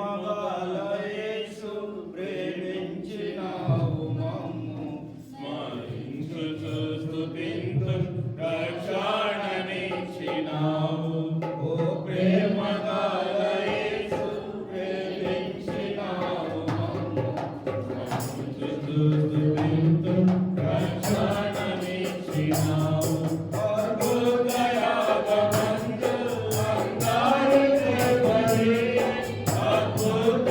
ప్రేమగల యేసు ప్రేమించినావు మమ్ము స్మరించుచు స్తుతింతు రక్షణనిచ్చినావు ఓ ప్రేమగల యేసు ప్రేమించినావు మమ్ము స్మరించుచు స్తుతింతు రక్షణనిచ్చినావు అద్భుత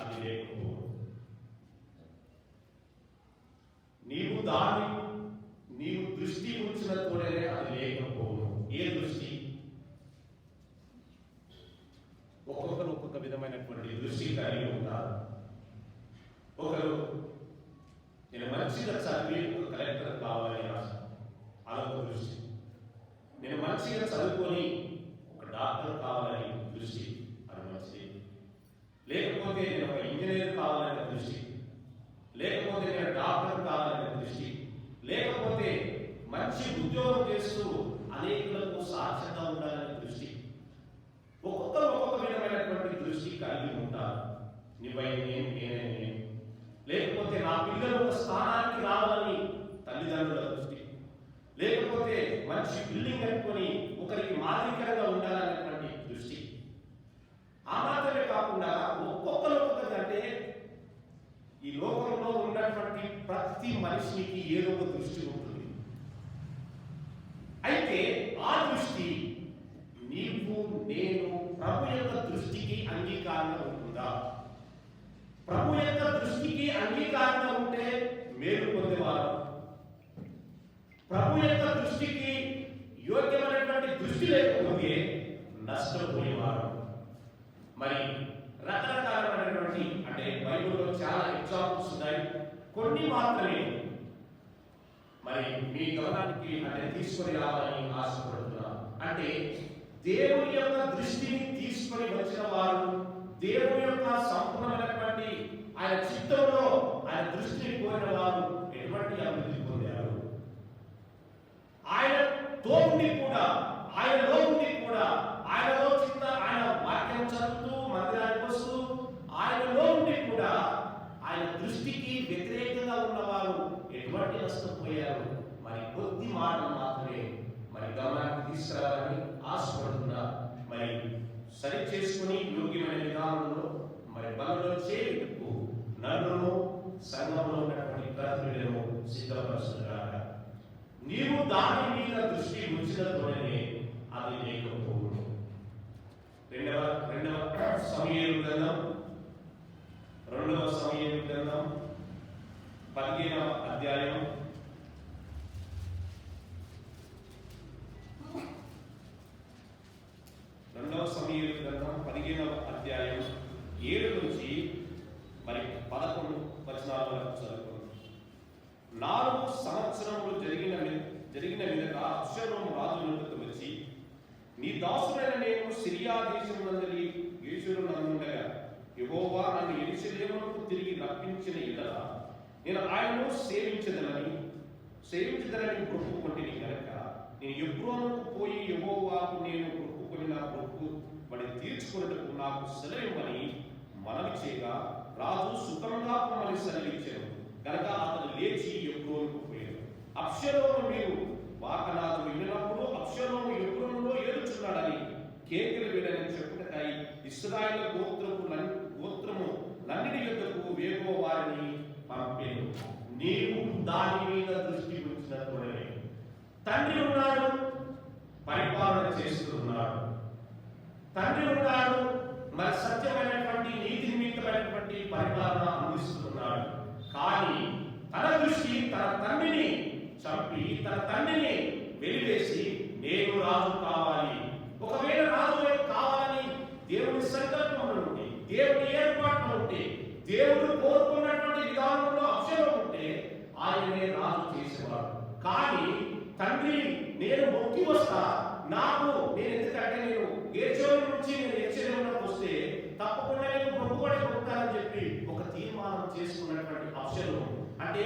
అది లేకపోవు. నీవు దృష్టి ఉంచిన తోడనే అది లేకపోవు. ఏ దృష్టి? ఒక్కొక్కరు ఒక్కొక్క విధమైనటువంటి దృష్టి కలిగి ఉంటారు. ఒకరు నేను మంచిగా చదివి ఒక కలెక్టర్ కావాలని ఆశ, అదొక దృష్టి. నేను మంచిగా చదువుకొని ఒక డాక్టర్ కావాలని దృష్టి, అది మంచిది. లేకపోతే నేను ఒక ఇంజనీర్ కావాలనే దృష్టి, లేకపోతే నేను డాక్టర్ కావాలనే దృష్టి, లేకపోతే మంచి ఉద్యోగం చేస్తూ అనేకులకు సాక్ష్యంగా ఉండాలనే దృష్టి. ఒక్కొక్కరు ఒక్కొక్క విధమైనటువంటి దృష్టి కలిగి ఉంటారు. నీపై నేను, లేకపోతే నా పిల్లలు ఒక స్థానానికి రావాలని తల్లిదండ్రుల దృష్టి, లేకపోతే మంచి బిల్డింగ్ కట్టుకొని ఒకరికి మాదిరికరంగా ఉండాలనేటువంటి దృష్టి. ఆ మాత్రమే కాకుండా ఒక్కొక్కరు అంటే ఈ లోకంలో ఉన్నటువంటి ప్రతి మనిషికి ఏదో ఒక దృష్టి ఉంటుంది. అయితే ఆ దృష్టి నీవు నేను ప్రభు యొక్క దృష్టికి అంగీకారంగా ఉంటుందా? ప్రభు యొక్క దృష్టికి అంగీకారంగా ఉంటే మేలు పొందేవారు, ప్రభు యొక్క దృష్టికి యోగ్యమైనటువంటి దృష్టి లేకపోతే నష్టపోయేవారు. మరి రకరకాలైనటువంటి అంటే బైబిల్లో చాలా ఎగ్జాంపుల్స్ ఉన్నాయి, కొన్ని మాత్రమే మరి మీ గమనానికి అంటే తీసుకొని రావాలని ఆశపడుతున్నా. అంటే దేవుని యొక్క దృష్టిని తీసుకొని వచ్చిన వారు, దేవుని యొక్క సంపూర్ణమైనటువంటి ఆయన చిత్తంలో ఆయన దృష్టిని కోరిన వారు ఎటువంటి అభివృద్ధి పొందారు? ఆయనతో ఉండి కూడా, ఆయనలో ఉండి కూడా, ఆయనలో చిత్త ఆయన వాక్యం చదువుతూ మందిరానికి వస్తూ ఆయనలో ఉండి కూడా ఆయన దృష్టికి వ్యతిరేకంగా ఉన్నవారు ఎటువంటి నష్టపోయారు? మరి కొద్ది మాటలు మాత్రమే మరి గమనానికి తీసుకురావాలని ఆశపడుతున్నా. మరి సరి చేసుకుని యోగ్యమైన విధానంలో మరి బలలో చేయుటకు నన్ను సంఘంలో ఉన్నటువంటి ప్రతినిధులను సిద్ధపరుస్తున్నారు. నీవు దాని మీద దృష్టి ఉంచినతోనే అది లేకపోవును. రెండవ సమూయేలు గ్రంథం 15వ అధ్యాయం 7 నుంచి మరి 11 వచనాల వరకు చదువుకుందాం. 4 సంవత్సరములు జరిగిన మీదట అబ్షాలోము రాజు వద్దకు వచ్చి, నీ దాసుడైన నేను సిరియా దేశమునందలి గెషూరునందుండగా యెహోవా నన్ను యెరూషలేమునకు తిరిగి రప్పించిన ఎడల నేను ఆయనను సేవించదనని మొక్కుకొంటిని కనుక నేను ఎబ్రోనుకు పోయి యెహోవాకు నేను మొక్కుకొనిన మొక్కుబడి తీర్చుకొనుటకు నాకు సెలవివ్వని మనవి చేయగా రాజు సుఖంగా పొమ్మని సెలవిచ్చాను. కనుక అతను లేచి ఎబ్రోనుకు పోయాడు. అబ్షాలోము మీరు వాకనాథు వినినప్పుడు అబ్షాలోము ఎబ్రోనులో ఏడుచున్నాడని కేకలు వేడని చెప్పుటకై ఇశ్రాయేలు గోత్రము నన్నిటి యొద్దకు వేగో వారిని పంపాను. నీవు దాని మీద దృష్టి ఉంచినప్పుడే తండ్రి ఉన్నాడు, పరిపాలన చేస్తున్నాడు. తండ్రి ఉన్నాడు, మరి సత్యమైనటువంటి నీతి నిమిత్తమైనటువంటి పరిపాలన అందిస్తున్నాడు. కానీ తన దృష్టి తన తండ్రిని చంపి తన తండ్రిని వెలివేసి నేను రాజు కావాలి. ఒకవేళ రాజు కావాలని దేవుని సంకల్పంలో ఉంటే, దేవుని ఏర్పాటులో ఉంటే, దేవుడు కోరుకున్నటువంటి విధానంలో అక్షరం ఉంటే ఆయనే రాజు చేసేవాడు. కానీ తండ్రి నేను మొక్కి వస్తా, నేను ఎందుకంటే నేను ఏడ్చేవారి నుంచి నేను ఎచ్చలేములకు వస్తే తప్పకుండా నేను మొక్కుబడి పొందుతానని చెప్పి ఒక తీర్మానం చేసుకున్నటువంటి అక్షరం. అంటే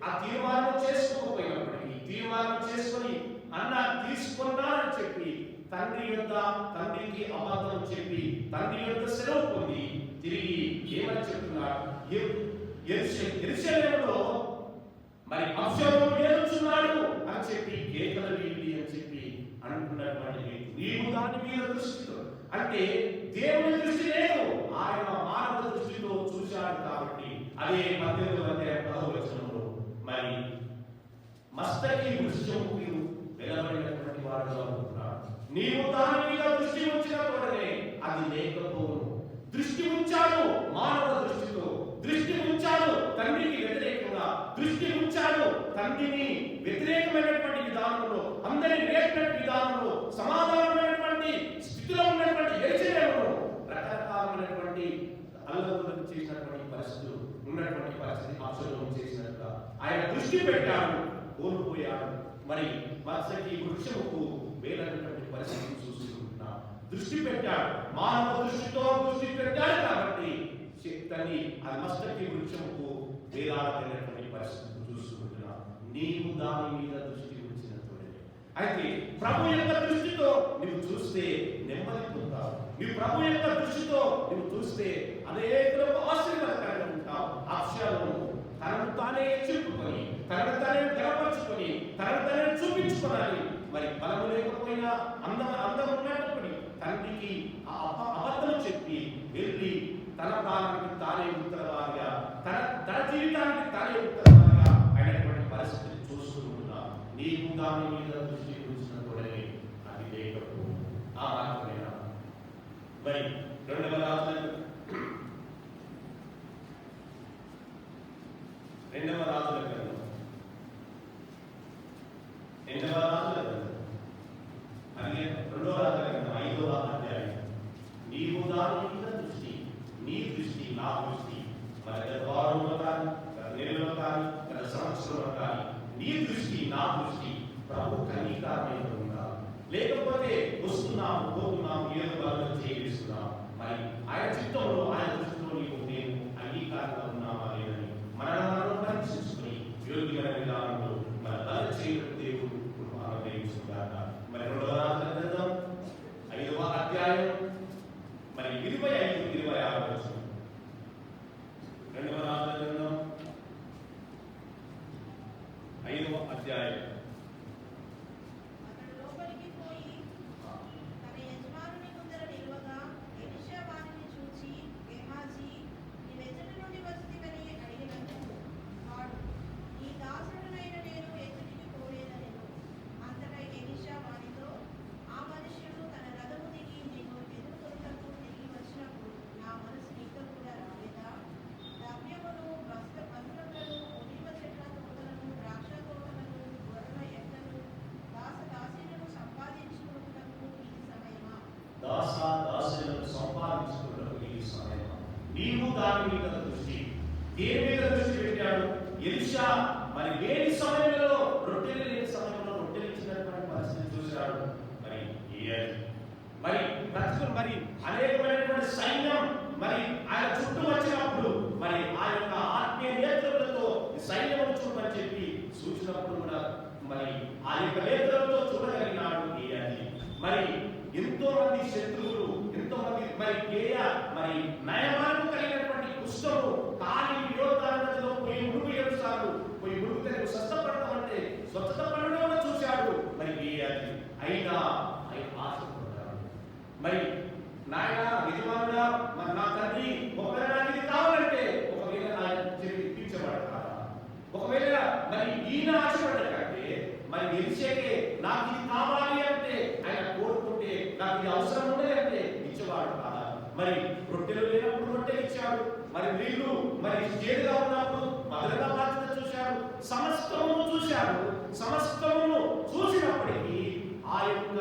ఆ తీర్మానం చేసుకోకపోయినప్పటికీ తీర్మానం చేసుకొని అన్న తీసుకున్నానని చెప్పి తండ్రికి అబద్ధం చెప్పి తండ్రి యొక్క సెలవు పొంది తిరిగి ఏమని చెప్తున్నాడు? యెరూషలేములో మరి అబ్షాలోము ఏడుచున్నాడు అని చెప్పి కేకలు వేయండి అని చెప్పి అంటున్నటువంటి నీవు దాని మీద దృష్టితో అంటే దేవుని దృష్టి లేదు, ఆయన మానవ దృష్టితో చూశాడు. కాబట్టి అదే 18వ అధ్యాయం 10వ వచనంలో మరి మస్తకి దృశ్యము వెలబడినటువంటి వాడుగా ఉంటున్నాడు. నీవు దాని మీద దృష్టి ఉంచినప్పుడే అది లేకపోవును. దృష్టి ఉంచాడు, మానవ దృష్టి తండ్రిని వ్యతిరేకమైనటువంటి విధానంలో, అందరిని రేపినటువంటి విధానంలో, సమాధానమైనటువంటి స్థితిలో ఉన్నటువంటి యెరూషలేమును రకరకాలైనటువంటి అల్లర్లను చేసినటువంటి పరిస్థితులు ఉన్నటువంటి పరిస్థితి అబ్షలోము చేసినట్టుగా ఆయన దృష్టి పెట్టాడు, కోల్పోయాడు. మరి మత్సకి వృక్షముకు వేలైనటువంటి పరిస్థితిని చూసుకుంటున్నాం. దృష్టి పెట్టాడు, మానవ దృష్టితో దృష్టి పెట్టాడు కాబట్టి తల్లి అది మస్తకి వృక్షముకు వేలాడైనటువంటి పరిస్థితిని చూసుకుంటున్నాం. నీవు దాని మీద దృష్టి ఉంచినట్లే అయితే ప్రభు యొక్క దృష్టితో నువ్వు చూస్తే నెమ్మది పొందుతావు. నీ ప్రభు యొక్క దృష్టితో నువ్వు చూస్తే అనేకులకు ఆశీర్వాదకరంగా ఉంటావు. అక్షరాలను తనను తానే హెచ్చుకుని, తనను తానే గర్వపరుచుకొని, తనను తానే చూపించుకోవాలి. మరి బలము లేకపోయినా అందం ఉన్నప్పటికీ తండ్రికి ఆ అబద్ధం చెప్పి వెళ్ళి తన ప్రాణానికి తానే ఉత్తరవాదిగా, తన జీవితానికి తానే ఉత్తరవాదిగా అయినటువంటి పరిస్థితిని చూసుకుంటున్నా. నీకు దాని మీద దృష్టి ఉంచినప్పుడే అది లేకపో ఆ మాత్రమేనా. మరి రెండవ రాజుల గ్రంథం అలాగే రెండవ రాజుల గ్రంథం 5వ అధ్యాయం. నీవు దాని మీద దృష్టి, నీ దృష్టి నా దృష్టి, మరి గత వారంలో కానీ, గత నెలలో కానీ, గత సంవత్సరంలో కానీ నీ దృష్టి నా దృష్టి ప్రభు కనీకారమైన ఉండాలి. లేకపోతే వస్తున్నాము, పోతున్నాము, ఏదో బాగా చేయిస్తున్నాం. మరి ఆయన చిత్తంలో, ఆయన దృష్టిలో నీకు నేను అంగీకారంగా ఉన్నామా లేదని మనల్ని పరీక్షించుకుని యోగ్యమైన విధానంలో మన బల చేయడం దేవుడు అనుగ్రహించుగాక. మరి రెండవ రాజుల గ్రంథం 5వ అధ్యాయం మరి 25-26 వచనం. రెండవ రాజుల గ్రంథం 5వ అధ్యాయం. దాసులను సంపాదించుకున్నప్పుడు ఈ సమయం. నీవు దాని మీద దృష్టి, దేని మీద దృష్టి పెట్టాడు ఎలీషా? మరి లేని సమయంలో, రొట్టెలు లేని సమయంలో రొట్టెలు ఇచ్చినటువంటి పరిస్థితి చూశాడు. మరి మరి అనేకమైనటువంటి సైన్యం మరి ఆయన చుట్టూ వచ్చినప్పుడు మరి ఆ యొక్క ఆత్మీయ నేత్రులతో సైన్యం చూడమని చెప్పి సూచినప్పుడు కూడా మరి ఆ యొక్క నేత్రులతో చూడగలిగినాడు. మరి ఎంతో మంది శత్రువులు, ఎంతో మంది మరి మరి నయమాలకు కలిగినటువంటి కుష్ఠము కాలి విరోధాలలో పోయి ముడుగు ఏడుస్తాడు. పోయి ముడుగుతే స్వస్థపడడం అంటే స్వచ్ఛత పడడం చూశాడు. మరి అయినా ఆయన ఆశపడ్డాడు. మరి నాయన యజమానుడా, మరి నా తండ్రి ఒకవేళ నాకు ఇది కావాలంటే ఒకవేళ ఆయన ఇప్పించబడతారా? ఒకవేళ మరి ఈయన ఆశపడ్డ కంటే మరి గెలిచేకే నాకు ఇది కావాలి అంటే ఆయన కోరుకుంటే నాకు ఇది అవసరం ఉండేది అంటే ఇచ్చేవాడు కాదా? మరి రొట్టెలు లేనప్పుడు రొట్టెలు ఇచ్చాడు. మరి వీళ్ళు మరి చేదుగా ఉన్నప్పుడు మధురంగా బాధ్యత చూశాడు. సమస్తమును చూశాడు. సమస్తమును చూసినప్పటికీ ఆ యొక్క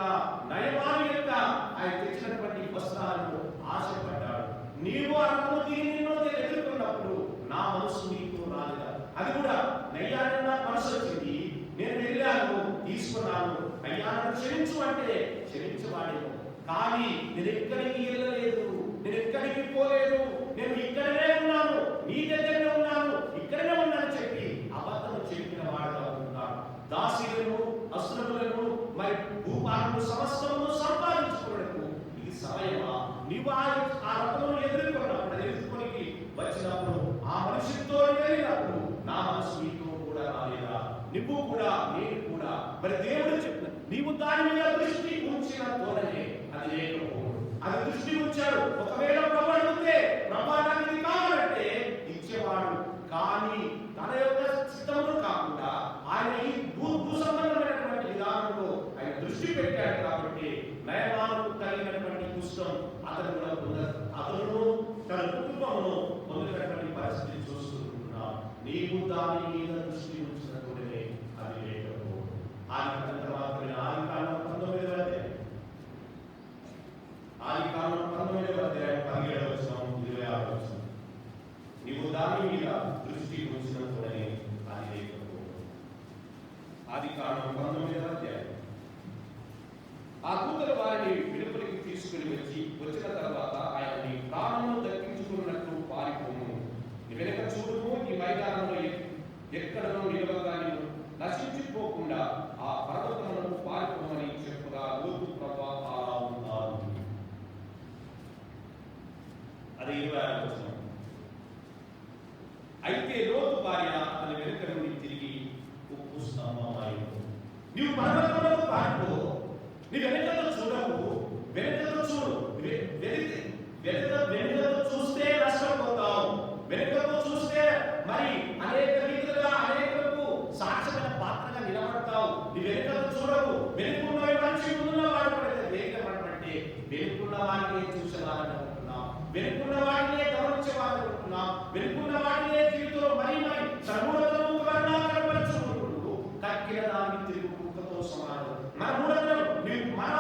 నయమాని యొక్క ఆయన తెచ్చినటువంటి వస్త్రాలను ఆశపడ్డాడు. నీవు అర్థము దీనిలో ఎదుర్కొన్నప్పుడు నా మనసు నీకు రాలేదా? అది కూడా నయ్యాన్ని నా మనసు వచ్చింది, నేను వెళ్ళాను, తీసుకున్నాను, అయ్యా నన్ను క్షమించు అంటే క్షమించవాడేమో. కానీ నేను ఎక్కడికి వెళ్ళలేదు, నేను ఎక్కడికి పోలేదు, నేను ఇక్కడనే ఉన్నాను, నీ దగ్గరనే ఉన్నాను, ఇక్కడనే ఉన్నాను చెప్పి అబద్ధం చెప్పిన వాడుగా ఉన్నాను. దాసీలను, అసురములను, మరి భూపాలను సమస్తము సంపాదించుకోవడానికి ఇది సమయమా? నీవు ఆ రకమును ఎదుర్కొన్నప్పుడు, ఎదుర్కొని వచ్చినప్పుడు, ఆ మనిషితో వెళ్ళినప్పుడు నా మనసు నీతో కూడా రాలేదా? నువ్వు కూడా, నేను కూడా. మరి దేవుడు చెప్పిన నీవు దాని మీద దృష్టి ఉంచిన తోడనే అది లేకపోవడం. అది దృష్టి ఉంచాడు. ఒకవేళ ప్రభు అడిగితే ప్రభు నాకు కావాలంటే ఇచ్చేవాడు. కానీ తన యొక్క చిత్తమును కాకుండా ఆయన ఈ భూ సంబంధమైనటువంటి విధానంలో ఆయన దృష్టి పెట్టాడు. కాబట్టి నయమానకు కలిగినటువంటి కుష్టం అతను కూడా పొందారు. అతను తన కుటుంబమును పొందినటువంటి పరిస్థితి చూసుకుంటున్నా. నీవు దాని మీద దృష్టి ఉంచినప్పుడే కాండం 19వ అధ్యాయం. ఆ దూతలు వారిని వెలుపలికి తీసుకుని వచ్చిన తర్వాత ఆయనని ప్రాణమును దక్కించుకున్నట్లు పారిపోము, వెనుక చూడుము, ఈ మైదానంలో ఎక్కడనో నిలవగా నీవు నశించిపోకుండా ఆ పర్వతములను పారిపోమని చెప్పగా లోతు ప్రభా అలా ఉన్నారు. అది 26వ వచనం. అయితే లోతు భార్య అతని వెనుక నుండి తిరిగి ఉప్పు స్తంభమాయెను. నీవు పర్వతములకు పారిపో, నీ వెనుకతో చూడవు, వెనుకతో చూడు, వెనుకతో చూస్తే నష్టపోతావు, వెనుకతో చూస్తే మరి అనేక రీతిగా అనేకలకు సాక్ష్యమైన పాత్రగా నిలబడతావు. నీ వెనుకతో చూడవు, వెనుకున్న మనిషి ముందున్న వాడు పడితే వేగపడమంటే వెనుకున్న వాడినే చూసేవారని అనుకుంటున్నాం, వెనుకున్న వాడినే గమనించేవారని అనుకుంటున్నాం, వెనుకున్న వాడినే జీవితంలో మరి మరి సర్వోత్తము కరుణాకరపరచుకుంటూ కక్కిన దాన్ని తిరుగు కుక్కతో సమానం. మన మూఢతనం మన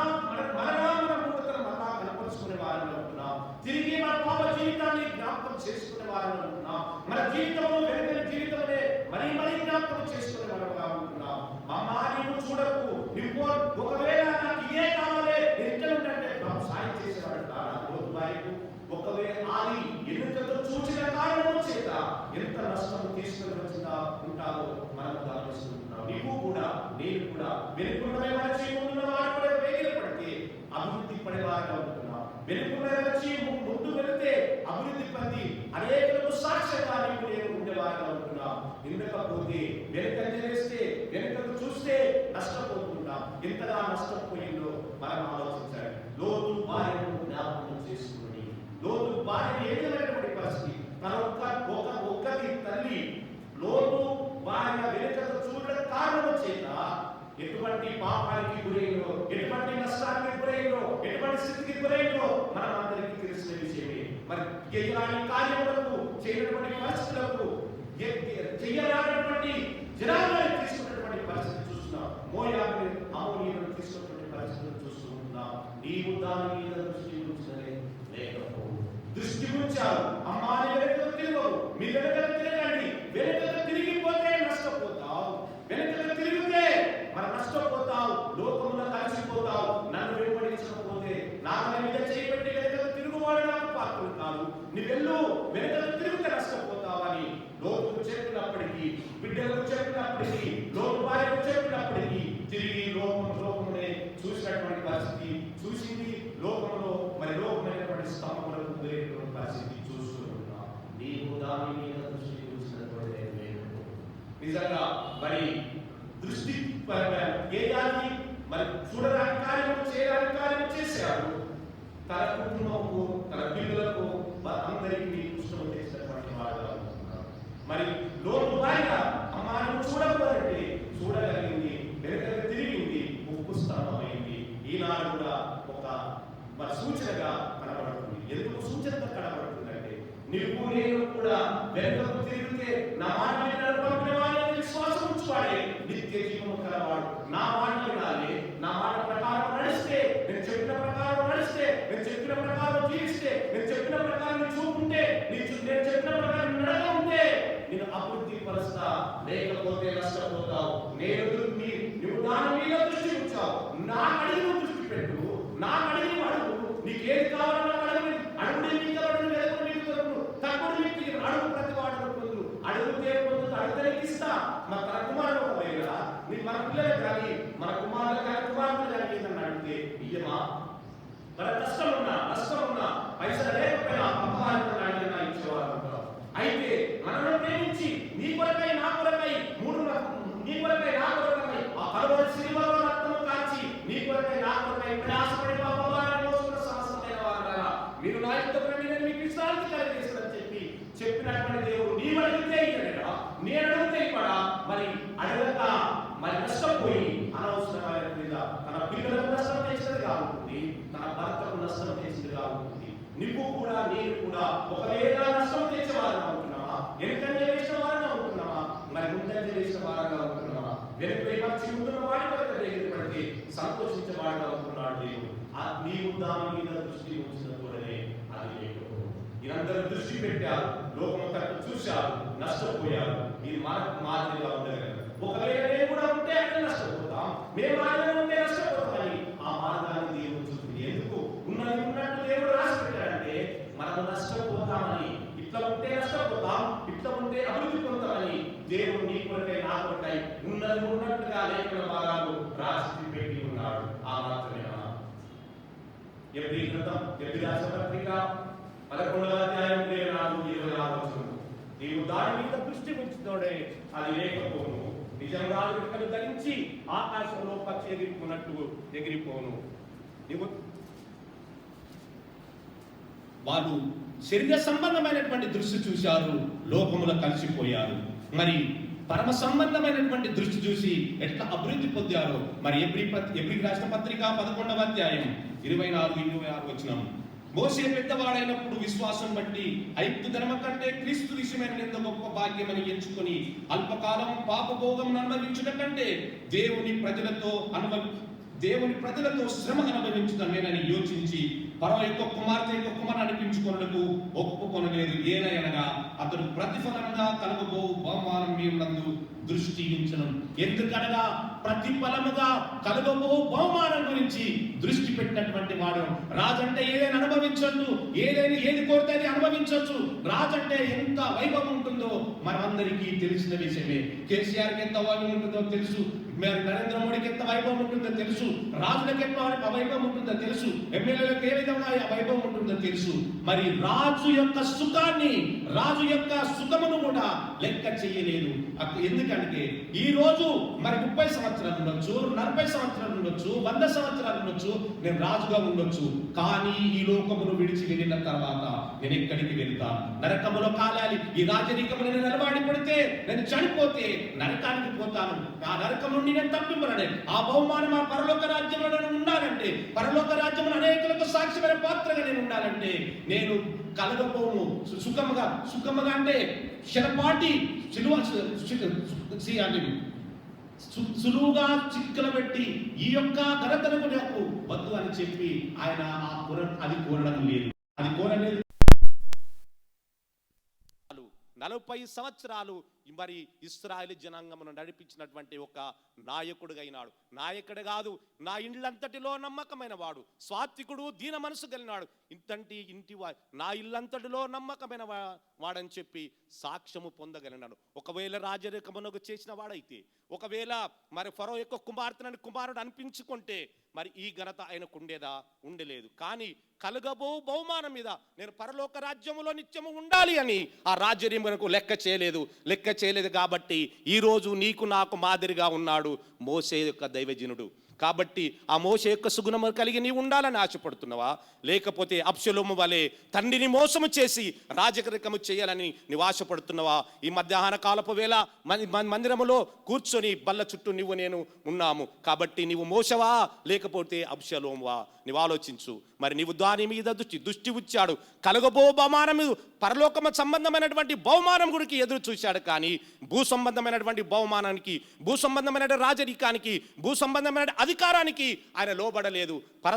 మూఢతనం మళ్ళా కనపరుచుకునే వారిని అనుకున్నాం, తిరిగి మన పాప జీవితాన్ని జ్ఞాపకం చేసుకునే వారిని అనుకున్నాం, మన జీవితంలో వెనుకని జీవితంలో మరీ మరీ జ్ఞాపకం చేసుకునే వారిగా అనుకున్నాం. అమ్మా నీవు చూడకు, నువ్వు ఒకవేళ నాకు ఇదే కావాలి ఎంత ఉంటే సాయం చేసేవాడు కాదు రోజు వారికి. ఒకవేళ అది ఎన్నికతో చూసిన కారణం చేత ఎంత నష్టం తీసుకుని వచ్చిందా ఉంటావో మనం గమనిస్తున్నాం. నీవు కూడా నేను కూడా వెనుకున్నవే మనిషి ముందున్న వాడు కూడా వేగిరపడితే అభివృద్ధి పడేవారుగా ఉంటున్నాం. వెనుకున్న మనిషి ముందు వెళితే అభివృద్ధి పొంది అనేకలకు సాక్ష్యంగా నీవు నేను ఉండేవారుగా ఉంటున్నాం. ఎందుకపోతే వెనుకంజ వేస్తే వెనుకకు చూస్తే నష్టపోతుంటాం. ఎంతగా నష్టపోయిందో మనం ఆలోచించాలి. లోతు భార్యను జ్ఞాపకం చేసుకుని, లోతు భార్యను ఏ విధమైనటువంటి పరిస్థితి, తన ఒక్కది తల్లి లోతు భార్య వెనుకకు చూడడం కారణం చేత ఎటువంటి పాపానికి గురైందో, ఎటువంటి నష్టానికి గురైందో, ఎటువంటి స్థితికి గురైందో మనం అందరికీ తెలిసిన విషయమే. మరి చేయరాని కార్యములకు, చేయనటువంటి పరిస్థితులకు, చెయ్యరానటువంటి జనాలను తీసుకున్నటువంటి పరిస్థితి చూస్తున్నాం. మోయాబుని అమోనీయులను తీసుకున్నటువంటి పరిస్థితులు చూస్తున్నాం. నీవు దాని మీద దృష్టి ఉంచలే లేకపో దృష్టి ఉంచావు. అమ్మాని వెనుకకు తిరగవు, మీ వెనుకకు తిరగండి. వెనుకకు తిరిగిపోతే నష్టపోతావు, వెనుకకు తిరిగితే మరి నష్టపోతావు, లోకములో కలిసిపోతావు. నన్ను వెంబడించకపోతే నా మీద చేయబెట్టి వెనుకకు తిరుగువాడు నాకు పాత్రుడు కాదు, నీ వెళ్ళు వెనుకకు తిరిగితే నష్టపోతావని లోతుకు చెప్పినప్పటికీ, బిడ్డలకు చెప్పినప్పటికీ, లోటు భార్యకు చెప్పినప్పటికీ తిరిగి లోకమునే చూసినటువంటి పరిస్థితి చూసింది. లోకంలో మరి లోకమైనటువంటి స్తంభములకు గురైనటువంటి పరిస్థితి చూస్తున్నాం. నీవు దాని మీద దృష్టి చూసినటువంటి నిజంగా మరి దృష్టి ఏదాన్ని మరి చూడడానికి కార్యము చేయడానికి కార్యము చేశాడు. తన కుటుంబము తన పిల్లలకు అందరికీ పుస్తకం చేసినటువంటి వాడుగా ఉంటున్నారు. మరి లోటు భార్య అమ్మాయిని చూడకపోతే చూడగలిగింది, వెనుకకు తిరిగింది, ఉప్పు స్తంభమైంది. ఈనాడు కూడా ఒక మరి సూచనగా కనబడుతుంది. ఎందుకు సూచనగా కనబడుతుందంటే, నీవు నేను కూడా వెనుకకు తిరిగితే నా మాట పంపిన వాడిని విశ్వాసం ఉంచువాడే నిత్య జీవము కలవాడు. నా మాట వినాలి, నా మాట ప్రకారం నడిస్తే, నేను చెప్పిన ప్రకారం నడిస్తే, నేను చెప్పిన ప్రకారం జీవిస్తే, నేను చెప్పిన ప్రకారం చూపుంటే, నేను చెప్పిన ప్రకారం నడక ఉంటే నేను అభివృద్ధి పరుస్తా, లేకపోతే నష్టపోతావు. నువ్వు దాని మీద దృష్టి ఉంచావు, నా అడిగి దృష్టి పెట్టు, నా అడిగి అడుగు, నీకేది కావాలన్నా అడుగు, అడుగుడే నీకు అడుగు, లేకపోతే నీకు దొరుకు, తప్పుడు నీకు అడుగు, ప్రతి వాడు పొందు, అడుగుతే పొందు, అడుగుతానికి ఇస్తా. మన తన కుమారుడు ఒకవేళ మన పిల్లలు కానీ మన కుమారులు కానీ కుమారులు కానీ ఏదన్నా అడిగితే ఇయ్యమా? మన కష్టం ఉన్నా నష్టం ఉన్నా పైసలు లేకపోయినా అమ్మవారితో అడిగినా ఇచ్చేవారు. అయితే మనల్ని ప్రేమించి నీ కొరకై నా కొరకై నీ కొరకై నా కొరకై ఆ కలువరి సిలువలో రక్తము కాచి నీ కొరకై నా కొరకై ప్రయాసపడి పాపభారాన్ని మోసుకున్న సమస్తమైన వారులారా, మీరు నా యుద్ధ ప్రేమిని మీకు విశ్రాంతి కలిగజేస్తానని చెప్పినటువంటి దేవుడు నీవు అడిగితే ఇయ్యలేడా, నేను అడిగితే ఇవ్వడా? మరి అడగక మరి నష్టపోయి అనవసరమైన మీద తన పిల్లలకు నష్టం చేసినది కాబట్టి, తన భర్తకు నష్టం చేసినది కాబట్టి, నువ్వు కూడా నేను కూడా ఒకవేళ నష్టం తెచ్చేవారుగా ఉంటున్నావా, వెనుకంజ వేసిన వారుగా ఉంటున్నావా, మరి ముందంజ వేసిన వారుగా ఉంటున్నావా? వెనుక మంచి ముందున్న వాడి కొరకు దగ్గర పడితే సంతోషించే వాడుగా ఉంటున్నాడు దేవుడు. నీవు దాని మీద దృష్టి ఉంచినప్పుడే అది లేకపోతే మీరందరూ దృష్టి పెట్టారు, లోకం తట్టు చూశారు, నష్టపోయారు. మీరు మనకు మాదిరిగా ఉండగలరు. ఒకవేళ నేను కూడా ఉంటే అక్కడ నష్టపోతాను. మేము ఆయన ఉంటే నష్టపోతామని ఆ మార్గాన్ని దేవుడు చూస్తుంది. ఎందుకు ఉన్నది ఉన్నట్టు దేవుడు రాసి పెట్టాడంటే మనము నష్టపోతామని. ఇట్లా ఉంటే నష్టపోతాం, ఇట్లా ఉంటే అభివృద్ధి పొందుతామని దేవుడు నీ కొరకై నా కొరకై ఉన్నది ఉన్నట్టుగా లేఖన భాగాలు రాసి పెట్టి ఉన్నాడు. ఆ మాత్రమే ఎబ్రీ గ్రంథం, ఎబ్రీ రాసిన పత్రిక 11వ అధ్యాయం 24-26 వచనం. నీవు దాని మీద దృష్టి ఉంచుతోడే అది లేకపోను, నిజంగా రెక్కలు ధరించి ఆకాశంలో పక్షి ఎగిరిపోనట్టు ఎగిరిపోను. నీవు వాళ్ళు శరీర సంబంధమైనటువంటి దృష్టి చూశారు, లోకములో కలిసిపోయారు. మరి పరమ సంబంధమైనటువంటి దృష్టి చూసి ఎట్లా అభివృద్ధి పొందారో మరి ఎబ్రీ రాసిన పత్రిక 11వ అధ్యాయం 24-26 వచనం. మోసే పెద్దవాడైనప్పుడు విశ్వాసం బట్టి ఐగుప్తు ధర్మ కంటే క్రీస్తు విషయమైన ఎంత గొప్ప భాగ్యమని ఎంచుకొని అల్పకాలం పాపభోగం అనుభవించుట కంటే దేవుని ప్రజలతో శ్రమ అనుభవించుతానేనని యోచించి పరమ యొక్క కుమార్తె యొక్క కుమారుని అనిపించుకొనుటకు ఒప్పుకొనలేదు. ఏలయనగా అతడు ప్రతిఫలంగా కలగబో బహుమానం మీరందు దృష్టి ఉంచను. ఎందుకనగా ప్రతిఫలముగా కలగబో బహుమానం గురించి దృష్టి పెట్టినటువంటి వాడు. రాజంటే ఏదైనా అనుభవించొచ్చు, ఏది కోరితే అది అనుభవించవచ్చు. రాజంటే ఎంత వైభవం ఉంటుందో మనందరికీ తెలిసిన విషయమే. కేసీఆర్కి ఎంత వైభవం ఉంటుందో తెలుసు, నరేంద్ర మోడీకి ఎంత వైభవం ఉంటుందో తెలుసు, రాజులకు ఎంత వైభవం ఉంటుందో తెలుసు, ఎమ్మెల్యేలకు ఏ విధంగా వైభవం ఉంటుందో తెలుసు. మరి రాజు యొక్క సుఖాన్ని, రాజు యొక్క సుఖమును కూడా లెక్క చేయలేదు. ఎందుకంటే ఈ రోజు మరి 30 సంవత్సరాలు ఉండొచ్చు, 40 సంవత్సరాలు ఉండొచ్చు, 100 సంవత్సరాలు ఉండొచ్చు, నేను రాజుగా ఉండొచ్చు. కానీ ఈ లోకమును విడిచి వెళ్ళిన తర్వాత నేను ఎక్కడికి వెళ్తాను? నరకములో కాలాలి. ఈ రాజరికమును నేను నిలబడి పడితే, నేను చనిపోతే నరకానికి పోతాను. ఆ నరకం నుండి నేను తప్పింపరనే ఆ బహుమానం ఆ పరలోక రాజ్యంలో నేను ఉండాలంటే, పరలోక రాజ్యంలో అనేకులకు సాక్షిమైన పాత్రగా నేను ఉండాలంటే నేను కలగపోను. సుఖముగా అంటే శరపాటి సులువుగా చిక్కలు పెట్టి ఈ యొక్క ఘనతను నాకు వద్దు అని చెప్పి ఆయన అది కోరడం లేదు. అది కోరలేదు. 40 సంవత్సరాలు మరి ఇశ్రాయేలు జనాంగమును నడిపించినటువంటి ఒక నాయకుడుగా అయినాడు. నాయకుడు కాదు, నా ఇల్లంతటిలో నమ్మకమైన వాడు, సాత్వికుడు, దీన మనసు కలిగినాడు, నా ఇల్లంతటిలో నమ్మకమైన వాడని చెప్పి సాక్ష్యము పొందగలిగినాడు. ఒకవేళ రాజరికమునకు చేసిన వాడైతే, ఒకవేళ మరి ఫరో యొక్క కుమారుడు అనిపించుకుంటే మరి ఈ ఘనత ఆయనకు ఉండలేదు. కానీ కలగబో బహుమానం మీద నేను పరలోక రాజ్యములో నిత్యము ఉండాలి అని ఆ రాజరికమునకు లెక్క చేయలేదు. కాబట్టి ఈరోజు నీకు నాకు మాదిరిగా ఉన్నాడు మోసే యొక్క దైవజనుడు. కాబట్టి ఆ మోసే యొక్క సుగుణము కలిగి నీవు ఉండాలని ఆశపడుతున్నావా? లేకపోతే అబ్షలోము వలె తండ్రిని మోసము చేసి రాజరికము చేయాలని నీవు ఆశపడుతున్నావా? ఈ మధ్యాహ్న కాలపు వేళ మందిరములో కూర్చొని బల్ల చుట్టూ నువ్వు నేను ఉన్నాము. కాబట్టి నీవు మోసవా లేకపోతే అబ్షలోమువా? నీవు ఆలోచించు. మరి నీవు దాని మీద దృష్టి ఉంచాడు. కలగబో బహుమానం, పరలోకమ సంబంధమైనటువంటి బహుమానం గురికి ఎదురు చూశాడు. కానీ భూ సంబంధమైనటువంటి బహుమానానికి, భూ సంబంధమైన రాజరికానికి, భూ సంబంధమైన అధికారానికి ఆయన లోబడలేదు. పర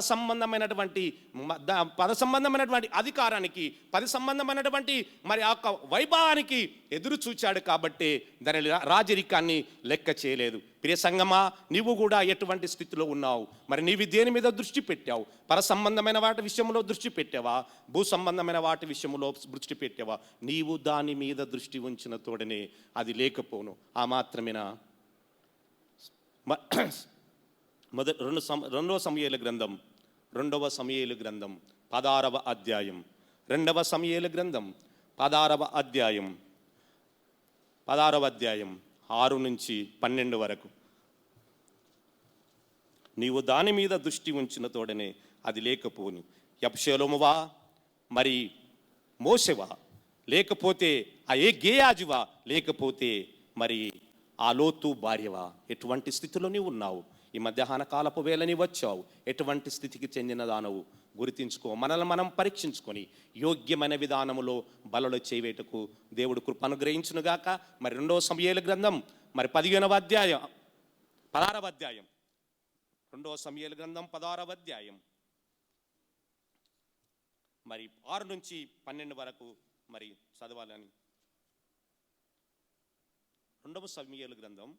సంబంధమైనటువంటి అధికారానికి, పరి సంబంధమైనటువంటి మరి ఆ వైభవానికి ఎదురు చూచాడు. కాబట్టి దాని రాజరికాన్ని లెక్క చేయలేదు. ప్రియ సంగమా, నీవు కూడా ఎటువంటి స్థితిలో ఉన్నావు? మరి నీవు దేని మీద దృష్టి పెట్టావు? పర సంబంధమైన వాటి విషయంలో దృష్టి పెట్టావా? భూ సంబంధమైన వాటి విషయంలో దృష్టి పెట్టావా? నీవు దాని మీద దృష్టి ఉంచిన తోడనే అది లేకపోను. ఆ మాత్రమేనా? రెండవ సమూయేలు గ్రంథం 16వ అధ్యాయం 2వ సమూయేలు గ్రంథం 16వ అధ్యాయం 6 నుంచి 12 వరకు. నీవు దాని మీద దృష్టి ఉంచిన తోడనే అది లేకపోను. అబ్షలోమువా, మరి మోసెవా, లేకపోతే ఆ గేయాజువా, లేకపోతే మరి ఆ లోతు భార్యవా? ఎటువంటి స్థితిలో నీవు ఉన్నావు? ఈ మధ్యాహ్న కాలపు వేళ నీవు వచ్చావు. ఎటువంటి స్థితికి చెందిన దానవు గుర్తించుకో. మనల్ని మనం పరీక్షించుకొని యోగ్యమైన విధానములో బలలో చేయవేటకు దేవుడు కృప అనుగ్రహించునుగాక. మరి 2వ సమూయేలు గ్రంథం మరి 15వ అధ్యాయం 16వ అధ్యాయం 2వ సమూయేలు గ్రంథం 16వ అధ్యాయం మరి 6 నుంచి 12 వరకు మరి చదవాలని. 2వ సమూయేలు గ్రంథం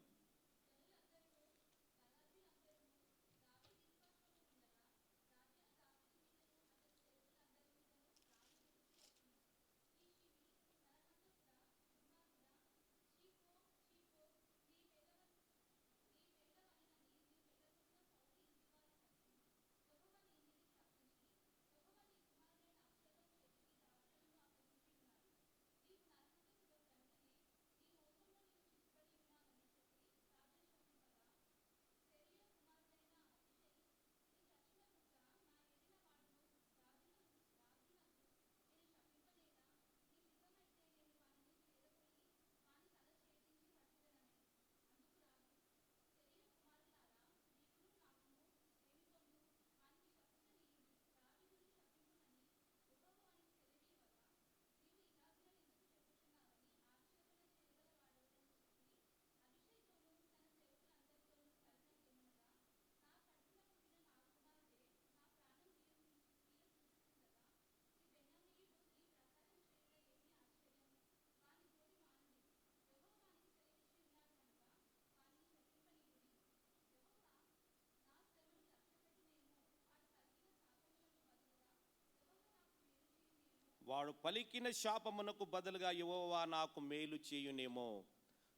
వాడు పలికిన శాపమునకు బదులుగా యెహోవా నాకు మేలు చేయునేమో.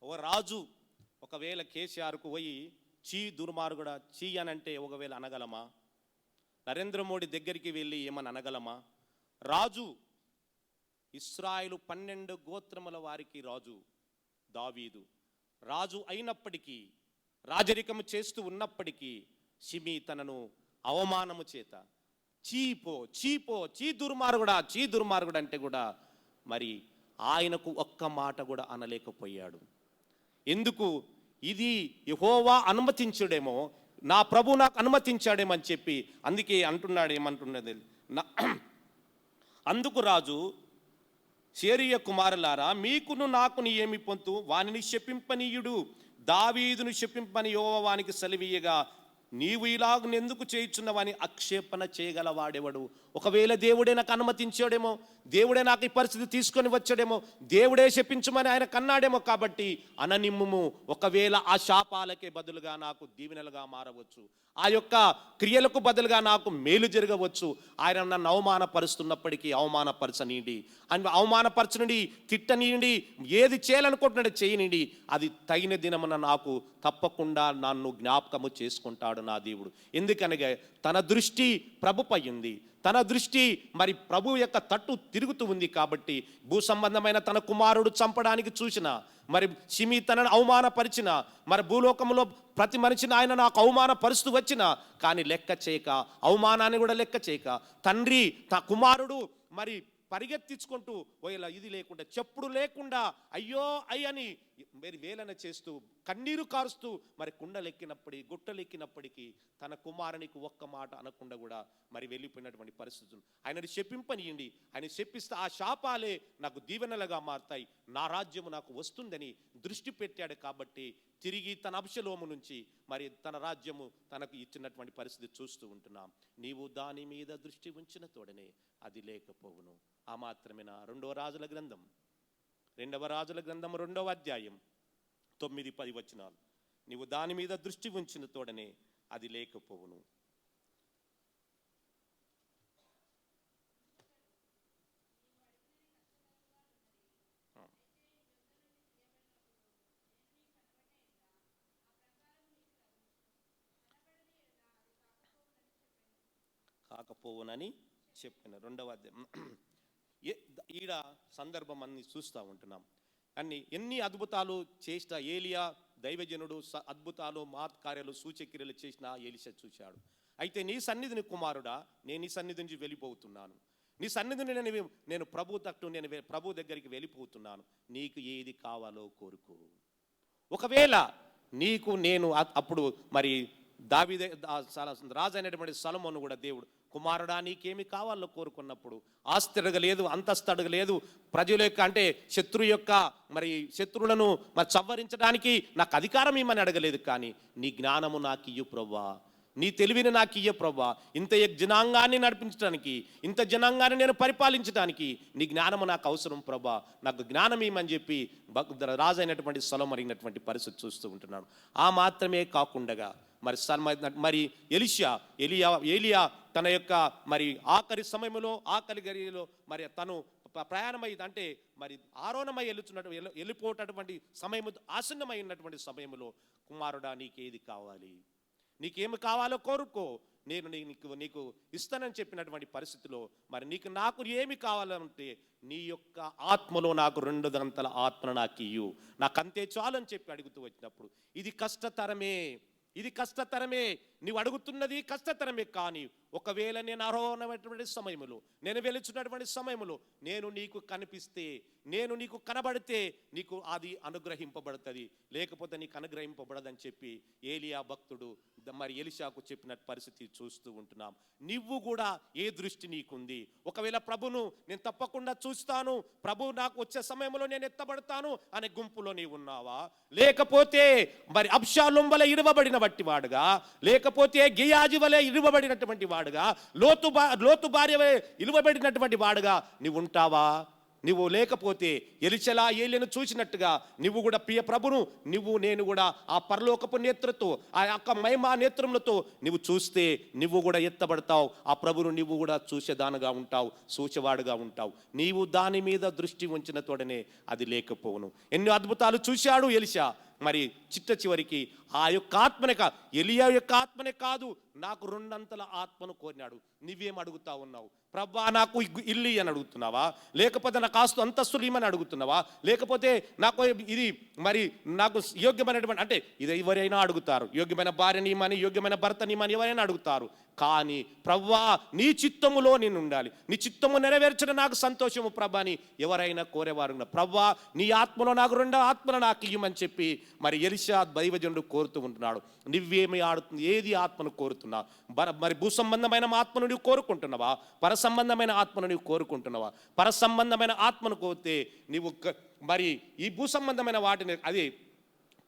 ఓ రాజు ఒకవేళ కేసీఆర్కు పోయి చీ దుర్మార్గుడా చీ అనంటే ఒకవేళ అనగలమా? నరేంద్ర మోడీ దగ్గరికి వెళ్ళి ఏమని అనగలమా? రాజు ఇశ్రాయేలు 12 గోత్రముల వారికి రాజు దావీదు రాజు అయినప్పటికీ, రాజరికము చేస్తూ ఉన్నప్పటికీ షిమీ తనను అవమానము చేత చీపో చీపో చీ దుర్మార్గుడు అంటే కూడా మరి ఆయనకు ఒక్క మాట కూడా అనలేకపోయాడు. ఎందుకు? ఇది యెహోవా అనుమతించుడేమో, నా ప్రభు నాకు అనుమతించాడేమో అని చెప్పి అందుకే అంటున్నాడు. ఏమంటున్నది? అందుకు రాజు, సేరీయ కుమారులారా, మీకును నాకును ఏమి పొంతు? వానిని శపింపనీయుడు. దావీదును శపింపని యెహోవా వానికి సెలవీయగా నీవు ఇలాగ ఎందుకు చేయుచున్నవని ఆక్షేపణ చేయగలవాడెవడు? ఒకవేళ దేవుడే నాకు అనుమతించాడేమో, దేవుడే నాకు ఈ పరిస్థితి తీసుకొని వచ్చాడేమో, దేవుడే శపించమని ఆయన కన్నాడేమో. కాబట్టి అననిమ్ము, ఒకవేళ ఆ శాపాలకే బదులుగా నాకు దీవెనలుగా మారవచ్చు, ఆ యొక్క క్రియలకు బదులుగా నాకు మేలు జరగవచ్చు. ఆయన నన్ను అవమానపరుస్తున్నప్పటికీ అవమానపరచనీయండి, అవమానపరచనండి, తిట్టనీయండి, ఏది చేయాలనుకుంటున్నాడో చేయనండి. అది తగిన దినమున నాకు తప్పకుండా నన్ను జ్ఞాపకము చేసుకుంటాడు నా దేవుడు. ఎందుకనగా తన దృష్టి ప్రభుపై ఉంది, తన దృష్టి మరి ప్రభు యొక్క తట్టు తిరుగుతూ ఉంది. కాబట్టి భూ సంబంధమైన తన కుమారుడు చంపడానికి చూసిన, మరి షిమీ తనను అవమానపరిచిన, మరి భూలోకంలో ప్రతి మనిషిని ఆయన నాకు అవమానపరుస్తూ వచ్చిన, కానీ లెక్క చేయక, అవమానాన్ని కూడా లెక్క చేయక, తండ్రి కుమారుడు మరి పరిగెత్తించుకుంటూ ఇలా ఇది లేకుండా, చెప్పుడు లేకుండా అయ్యో అయ్యని మరి వేలన చేస్తూ, కన్నీరు కారుస్తూ మరి కుండలెక్కినప్పటికీ, గుట్టలెక్కినప్పటికీ తన కుమారునికి ఒక్క మాట అనకుండా కూడా మరి వెళ్ళిపోయినటువంటి పరిస్థితులు. ఆయనని శపింపనియండి, ఆయన శపిస్తే ఆ శాపాలే నాకు దీవెనలుగా మారుతాయి, నా రాజ్యము నాకు వస్తుందని దృష్టి పెట్టాడు. కాబట్టి తిరిగి తన అబ్షలోము నుంచి మరి తన రాజ్యము తనకు ఇచ్చినటువంటి పరిస్థితి చూస్తూ ఉంటున్నాం. నీవు దాని మీద దృష్టి ఉంచిన తోడనే అది లేకపోవును. ఆ మాత్రమేనా? 2వ రాజుల గ్రంథం 2వ అధ్యాయం 9-10 వచనాలు. నీవు దాని మీద దృష్టి ఉంచిన తోడనే అది లేకపోవును. కాకపోవునని చెప్పిన 2వ అధ్యాయం. ఈడ సందర్భం అన్ని చూస్తూ ఉంటున్నాం. ఎన్ని అద్భుతాలు చేసిన ఏలియా దైవజనుడు, అద్భుతాలు మాత్కార్యాలు సూచక్రియలు చేసిన ఎలీషా చూశాడు. అయితే నీ సన్నిధిని కుమారుడా, నేను నీ సన్నిధి నుంచి వెళ్ళిపోతున్నాను, నీ సన్నిధిని నేను ప్రభు దగ్గరికి వెళ్ళిపోతున్నాను, నీకు ఏది కావాలో కోరుకో. ఒకవేళ నీకు నేను అప్పుడు మరి దావీదు రాజు అయినటువంటి సొలొమోను కూడా దేవుడు, కుమారుడా నీకేమి కావాలో కోరుకున్నప్పుడు ఆస్తి అడగలేదు, అంతస్తు అడగలేదు, ప్రజల యొక్క అంటే శత్రు యొక్క మరి శత్రువులను మరి సంవరించడానికి నాకు అధికారం ఇమ్మని అడగలేదు. కానీ నీ జ్ఞానము నాకు ఇయ్యు ప్రభువా, నీ తెలివిని నాకు ఇయ్య ప్రభువా, ఇంత జనాంగాన్ని నడిపించడానికి, ఇంత జనాంగాన్ని నేను పరిపాలించడానికి నీ జ్ఞానము నాకు అవసరం ప్రభువా, నాకు జ్ఞానం ఇమ్మని చెప్పి రాజు అయినటువంటి సొలొమోను అడిగినటువంటి పరిస్థితి చూస్తూ ఉంటున్నాను. ఆ మాత్రమే కాకుండా మరి ఏలియా తన యొక్క మరి ఆఖరి సమయంలో, ఆఖరి గడియలో మరి తను ప్రయాణమై అంటే మరి ఆరోహణమై వెళ్ళిపోయేటటువంటి సమయము ఆసన్నమై ఉన్నటువంటి సమయంలో, కుమారుడా నీకేది కావాలి, నీకేమి కావాలో కోరుకో, నేను నీకు ఇస్తానని చెప్పినటువంటి పరిస్థితిలో మరి నాకు ఏమి కావాలంటే నీ యొక్క ఆత్మలో నాకు 2 గంటల ఆత్మను నాకు ఇయ్యు, నాకంతే చాలు అని చెప్పి అడుగుతూ వచ్చినప్పుడు ఇది కష్టతరమే, నీవు అడుగుతున్నది కష్టతరమే. కానీ ఒకవేళ నేను అర్హమైనటువంటి సమయంలో, నేను వెలుచున్నటువంటి సమయంలో నేను నీకు కనిపిస్తే, నేను నీకు కనబడితే నీకు అది అనుగ్రహింపబడుతుంది, లేకపోతే నీకు అనుగ్రహింపబడదని చెప్పి ఏలియా భక్తుడు మరి ఎలీషాకు చెప్పిన పరిస్థితి చూస్తూ ఉంటున్నాం. నువ్వు కూడా ఏ దృష్టి నీకుంది? ఒకవేళ ప్రభును నేను తప్పకుండా చూస్తాను, ప్రభు నాకు వచ్చే సమయంలో నేను ఎత్తబడతాను అనే గుంపులో నీవు ఉన్నావా? లేకపోతే మరి అబ్షాలోము వలె ఇరువబడిన బట్టి వాడుగా, లేకపోతే గియాజీ వలె ఇరువబడినటువంటి వాడుగా, లోతు భార్య వలె ఇరువబడినటువంటి వాడుగా నీవు ఉంటావా? నువ్వు లేకపోతే ఎలిషలా ఏలియను చూసినట్టుగా నువ్వు కూడా ప్రియ ప్రభును నేను కూడా ఆ పరలోకపు నేత్రతో ఆ యొక్క మహిమా నేత్రములతో నువ్వు చూస్తే నువ్వు కూడా ఎత్తబడతావు. ఆ ప్రభును నువ్వు కూడా చూసేదానుగా ఉంటావు, చూసేవాడుగా ఉంటావు. నీవు దాని మీద దృష్టి ఉంచిన తోడనే అది లేకపోవును. ఎన్నో అద్భుతాలు చూశాడు ఎలిషా. మరి చివరికి ఆ యొక్క ఆత్మనే ఎలియా యొక్క ఆత్మనే కాదు, నాకు రెండంతల ఆత్మను కోరినాడు. నువ్వేం అడుగుతా ఉన్నావు? ప్రభా నాకు ఇల్లు అని అడుగుతున్నావా? లేకపోతే నాకు అంతస్తులు ఇమ్మని అడుగుతున్నావా? లేకపోతే నాకు ఇది మరి నాకు యోగ్యమైనటువంటి, అంటే ఇది ఎవరైనా అడుగుతారు, యోగ్యమైన భార్యని ఇమ్మని, యోగ్యమైన భర్తని ఇమ్మని ఎవరైనా అడుగుతారు. కానీ ప్రవ్వా నీ చిత్తములో నేను ఉండాలి, నీ చిత్తము నెరవేర్చడం నాకు సంతోషము ప్రభా అని ఎవరైనా కోరేవారు. ప్రవ్వా నీ ఆత్మలో నాకు రెండో ఆత్మను నాకు ఇయ్యమని చెప్పి మరి ఎలిషా దైవజనుడు కోరుతూ ఉంటున్నాడు. నువ్వేమి ఆడుతుంది, ఏది ఆత్మను కోరుతున్నావు? మరి భూ సంబంధమైన ఆత్మను నువ్వు కోరుకుంటున్నావా? పర సంబంధమైన ఆత్మను నువ్వు కోరుకుంటున్నావా? పర సంబంధమైన ఆత్మను కోరితే నువ్వు మరి ఈ భూ సంబంధమైన వాటిని అది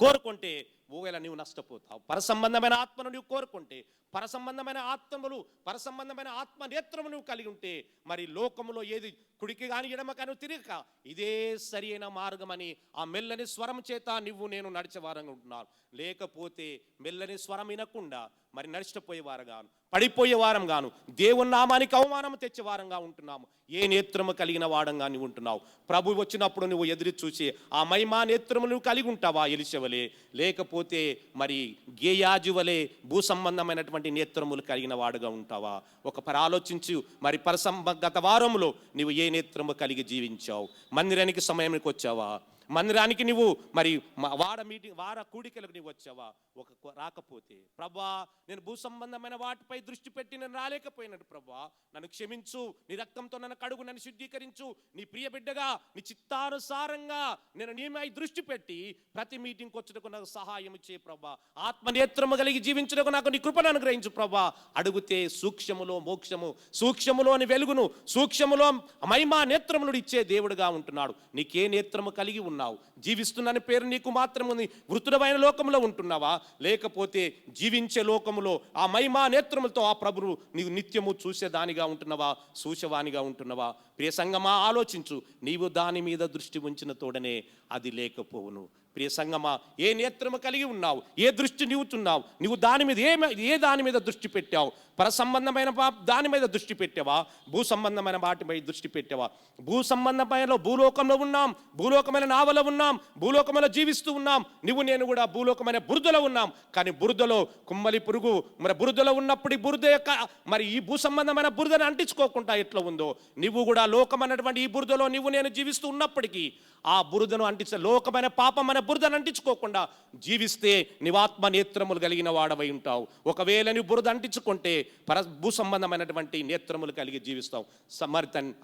కోరుకుంటే ఒకవేళ నువ్వు నష్టపోతావు. పర సంబంధమైన ఆత్మను నువ్వు కోరుకుంటే, పర సంబంధమైన ఆత్మలు, పర సంబంధమైన ఆత్మ నేత్రము నువ్వు కలిగి ఉంటే, మరి లోకములో ఏది కుడికి కానీ ఎడమ కానీ తిరగక ఇదే సరి అయిన మార్గమని ఆ మెల్లని స్వరం చేత నేను నడిచేవారంగా ఉంటున్నాను. లేకపోతే మెల్లని స్వరం వినకుండా మరి నడిచిపోయేవారు గాను, పడిపోయేవారం గాను, దేవుని నామానికి అవమానం తెచ్చేవారంగా ఉంటున్నాము. ఏ నేత్రము కలిగిన వాడంగా నువ్వు ఉంటున్నావు? ప్రభు వచ్చినప్పుడు నువ్వు ఎదురు చూసి ఆ మహిమా నేత్రము నువ్వు కలిగి ఉంటావా ఎలిషవలే? లేకపోతే మరి గేయాజు వలె భూ సంబంధమైనటువంటి నేత్రములు కలిగిన వాడుగా ఉంటావా? ఆలోచించు. మరి గత వారంలో నువ్వు ఏ నేత్రము కలిగి జీవించావు? మందిరానికి సమయానికి వచ్చావా? మందిరానికి నువ్వు మరి వార కూడికలకు నువ్వు వచ్చావా? రాకపోతే ప్రభా నేను భూ సంబంధమైన వాటిపై దృష్టి పెట్టి నేను రాలేకపోయినట్టు ప్రభా నన్ను క్షమించు, నీ రక్తంతో నన్ను కడుగు, నన్ను శుద్ధీకరించు, నీ ప్రియ బిడ్డగా నీ చిత్తానుసారంగా నేను నీమై దృష్టి పెట్టి ప్రతి మీటింగ్కి వచ్చుటకు నాకు సహాయం చే ప్రభా. ఆత్మనేత్రము కలిగి జీవించుటకు నాకు నీ కృపను అనుగ్రహించు ప్రభా. అడుగుతే సూక్ష్మములో మోక్షము, సూక్ష్మములోని వెలుగును, సూక్ష్మములో మహిమా నేత్రములు ఇచ్చే దేవుడుగా ఉంటున్నాడు. నీకే నేత్రము కలిగి ఉన్నావు? జీవిస్తున్న పేరు నీకు మాత్రం ఉంది. వృతుడమైన లోకంలో ఉంటున్నావా? లేకపోతే జీవించే లోకములో ఆ మహిమా నేత్రములతో ఆ ప్రభువు నీవు నిత్యము చూసేదానిగా ఉంటున్నావా, చూసేవానిగా ఉంటున్నావా? ప్రియ సంగమా ఆలోచించు. నీవు దాని మీద దృష్టి ఉంచిన తోడనే అది లేకపోవును. ప్రియ సంగమా ఏ నేత్రము కలిగి ఉన్నావు? ఏ దృష్టి నీవుతున్నావు? నువ్వు దాని మీద ఏ దాని మీద దృష్టి పెట్టావు? పర సంబంధమైన దాని మీద దృష్టి పెట్టావా? భూ సంబంధమైన వాటిపై దృష్టి పెట్టావా? భూ సంబంధమైన భూలోకంలో ఉన్నాం, భూలోకమైన నావలో ఉన్నాం, భూలోకమైన జీవిస్తూ ఉన్నాం. నేను కూడా భూలోకమైన బురదలో ఉన్నాం. కానీ బురదలో కుమ్మలి పురుగు మరి బురదలో ఉన్నప్పుడు బురద యొక్క మరి ఈ భూ సంబంధమైన బురదను అంటించుకోకుండా ఎట్లా ఉందో నువ్వు కూడా లోకమైనటువంటి ఈ బురదలో నేను జీవిస్తూ ఉన్నప్పటికీ ఆ బురదను అంటించ లోకమైన పాపమైన బురదను అంటించుకోకుండా జీవిస్తే నీవాత్మ నేత్రములు కలిగిన వాడవై ఉంటావు. ఒకవేళ నువ్వు బురద అంటించుకుంటే భూ సంబంధమైనటువంటి నేత్రములు కలిగి జీవిస్తావు.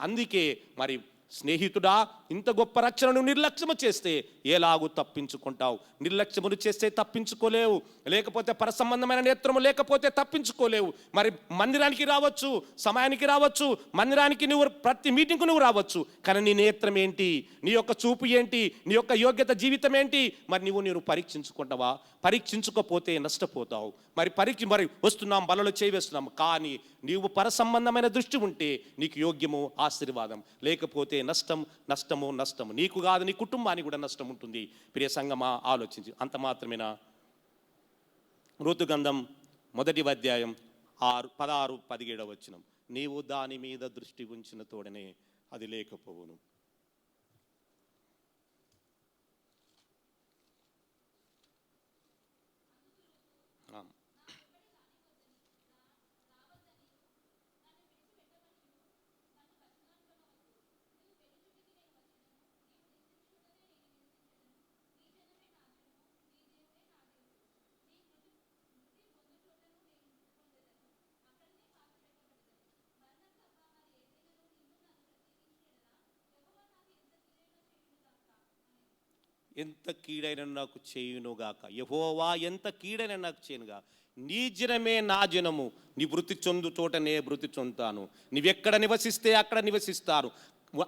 అందుకే మరి స్నేహితుడా, ఇంత గొప్ప రక్షణను నిర్లక్ష్యము చేస్తే ఎలాగూ తప్పించుకుంటావు? నిర్లక్ష్యములు చేస్తే తప్పించుకోలేవు. లేకపోతే పర సంబంధమైన నేత్రము లేకపోతే తప్పించుకోలేవు. మరి మందిరానికి రావచ్చు, సమయానికి రావచ్చు, మందిరానికి నువ్వు ప్రతి మీటింగ్కు నువ్వు రావచ్చు. కానీ నీ నేత్రం ఏంటి? నీ యొక్క చూపు ఏంటి? నీ యొక్క యోగ్యత జీవితం ఏంటి? మరి నువ్వు పరీక్షించుకుంటావా? పరీక్షించుకోపోతే నష్టపోతావు. మరి వస్తున్నాం, బలలో చేవేస్తున్నాం. కానీ నీవు పర సంబంధమైన దృష్టి ఉంటే నీకు యోగ్యము, ఆశీర్వాదం. లేకపోతే నష్టం, నష్టము, నష్టము. నీకు కాదు, నీ కుటుంబానికి కూడా నష్టం ఉంటుంది. ప్రియ సంగమా ఆలోచించి. అంత మాత్రమేనా? ఋతుగంధం 1వ అధ్యాయం 16, 17 వచనం. నీవు దాని మీద దృష్టి ఉంచిన తోడనే అది లేకపోవును. ఎంత కీడైన నాకు చేయునుగాక. యెహోవా ఎంత కీడైన నాకు చేయనుగా. నీ జనమే నా జనము, నీ వృత్తి చొందు చోటనే వృత్తి చొందుతాను. నీవెక్కడ నివసిస్తే అక్కడ నివసిస్తారు.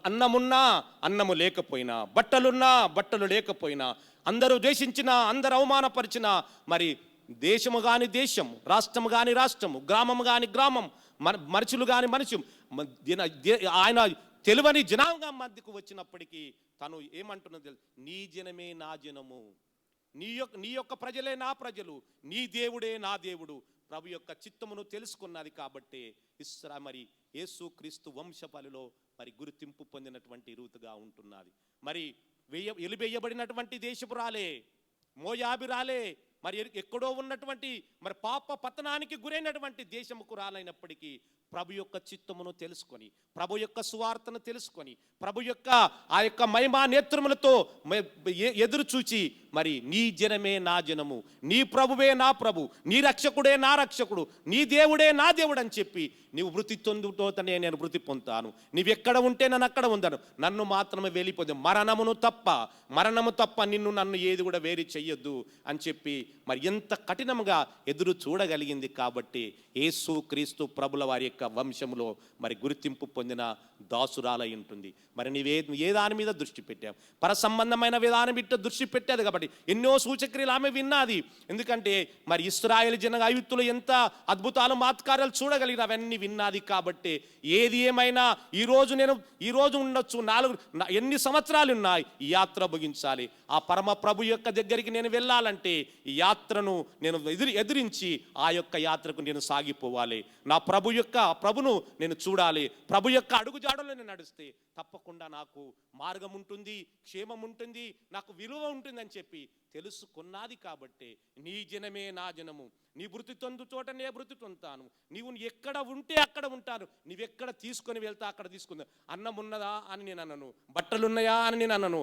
అన్నమున్నా అన్నము లేకపోయినా, బట్టలున్నా బట్టలు లేకపోయినా, అందరూ ద్వేషించినా, అందరు అవమానపరిచినా, మరి దేశము కాని దేశం, రాష్ట్రము కాని రాష్ట్రము, గ్రామము కాని గ్రామం, మనుషులు కాని మనుషులు, ఆయన తెలివని జనాంగం మధ్యకు వచ్చినప్పటికీ తను ఏమంటున్నది తెలుసు? నీ జనమే నా జనము, నీ యొక్క ప్రజలే నా ప్రజలు, నీ దేవుడే నా దేవుడు. ప్రభు యొక్క చిత్తమును తెలుసుకున్నది కాబట్టి మరి యేసుక్రీస్తు వంశఫలిలో మరి గుర్తింపు పొందినటువంటి రూతుగా ఉంటున్నది. మరి ఎలివేయబడినటువంటి దేశపురాలే, మోయాబిరాలే, మరి ఎక్కడో ఉన్నటువంటి మరి పాప పతనానికి గురైనటువంటి దేశముకు రాలైనప్పటికీ ప్రభు యొక్క చిత్తమును తెలుసుకొని, ప్రభు యొక్క సువార్తను తెలుసుకొని, ప్రభు యొక్క ఆ యొక్క మహిమా నేత్రములతో ఎదురు చూచి మరి నీ జనమే నా జనము, నీ ప్రభువే నా ప్రభు, నీ రక్షకుడే నా రక్షకుడు, నీ దేవుడే నా దేవుడు అని చెప్పి నీవు వృత్తి పొందుతోతనే నేను వృత్తి పొందుతాను, నీవెక్కడ ఉంటే నన్ను అక్కడ ఉందాను, నన్ను మాత్రమే వెళ్ళిపోదు, మరణము తప్ప నన్ను ఏది కూడా వేరు చెయ్యొద్దు అని చెప్పి మరి ఎంత కఠినంగా ఎదురు చూడగలిగింది. కాబట్టి యేసుక్రీస్తు ప్రభుల వారి యొక్క వంశములో మరి గుర్తింపు పొందిన దాసురాలై ఉంటుంది. మరి ఏ దాని మీద దృష్టి పెట్టావు? పర సంబంధమైన విధానం ఇట్ట దృష్టి పెట్టేది కాబట్టి ఎన్నో సూచక్రియలు ఆమె విన్నది. ఎందుకంటే మరి ఇశ్రాయేలు జన ఐగుప్తులు ఎంత అద్భుతాలు మాత్కార్యాలు చూడగలిగిన అవన్నీ విన్నది. కాబట్టి ఏది ఏమైనా ఈరోజు ఉండొచ్చు, ఎన్ని సంవత్సరాలు ఉన్నాయి, ఈ యాత్ర ముగించాలి. ఆ పరమ ప్రభు యొక్క దగ్గరికి నేను వెళ్ళాలంటే ఈ యాత్రను నేను ఎదిరించి ఆ యొక్క యాత్రకు నేను సాగిపోవాలి. నా ప్రభును నేను చూడాలి. ప్రభు యొక్క అడుగుజాడలో నేను నడిస్తే తప్పకుండా నాకు మార్గం ఉంటుంది, క్షేమం ఉంటుంది, నాకు విలువ ఉంటుంది అని చెప్పి తెలుసుకున్నది. కాబట్టి నీ జనమే నా జనము, నీ వృత్తి తొందు చోట నే వృత్తి పొందుతాను, నీవు ఎక్కడ ఉంటే అక్కడ ఉంటాను, నీవెక్కడ తీసుకొని వెళ్తా అక్కడ తీసుకుందా. అన్నం ఉన్నదా అని నేను అన్నను, బట్టలున్నాయా అని నేను అన్నను,